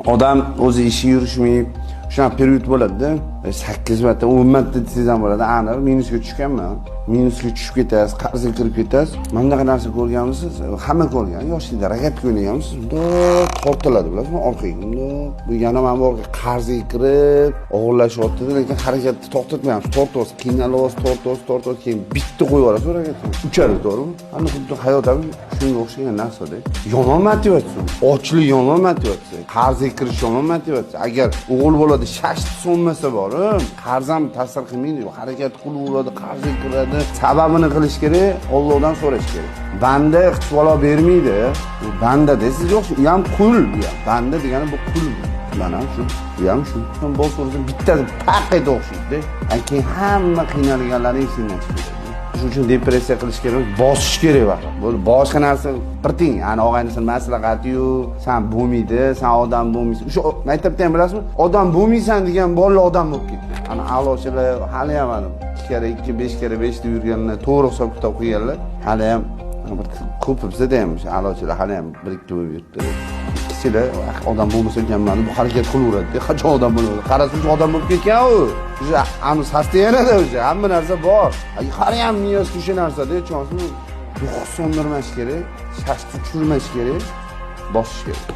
odam o'zi ishi yurishmayib shunaqa period bo'ladi-da. 8 marta, 10 marta desangiz ham bo'ladi. Aniq minusga tushganman. Minusga tushib ketasiz, qarzga kirib ketasiz. Mana bunaqa narsa ko'rganmisiz? Hamma ko'rgan. Yoshlikda ragatka o'ynaganmisiz? Bundoq tortiladi, bilasizmi? Orqaga bundoq. Bu yana mana bu qarzga kirib, og'irlashyapti, lekin harakatni to'xtatmayapsiz. Tortyapsiz, qiynalasiz, keyin bitta qo'yib yuborasiz harakatni. Uchadi, to'g'rimi? Ana xuddi hayot ham shunga o'xshagan narsa-da. Yomon motivatsiya. Ochlik yomon motivatsiya. Qarzga kirish yomon motivatsiya. Agar o'g'il bo'ladi, shashti so'nmasa borim, qarz ham ta'sir qilmaydi. Harakat qilib bo'ladi, qarzga kiradi. Sababini qilish kerak, Allohdan so'rash kerak. Banda ixtibolo bermaydi. Banda desiz yo'q, u ham qul. Banda degani bu qul. Mana shu, bu ham shu. Bosh ursa bittasi paqqayda o'xshaydi. Keyin hamma qiynalganlarning esidan chiqadi. Shuning uchun depressiya qilish kerak, bosish kerak faqat. Bu boshqa narsa qirting. Ani og'aynisini maslahati-yu, sen bo'lmaydi, sen odam bo'lmaysan. Shu maktabda ham bilasizmi? Odam bo'lmaysan degan bolalar odam bo'lib ketdi. Ana a'lochilar hali ham 2 kere 2, 5 kere 5 deb yurganlar, to'g'ri hisob kitob qilganlar. Hali ham ko'p bizda ham a'lochilar hali ham birikki bo'lib yuribdi. Ikkisilar odam bo'lmasa ekanman, bu harakat qilaveradi. Qachon odam bo'ladi? Qarasam odam bo'lib ketgan u. O'sha amiz xastayanada o'sha hamma narsa bor. Har ham niyozga o'sha narsa-da, chonsiz ruh so'ndirmash kerak, shashni tushirmash kerak, bosish kerak.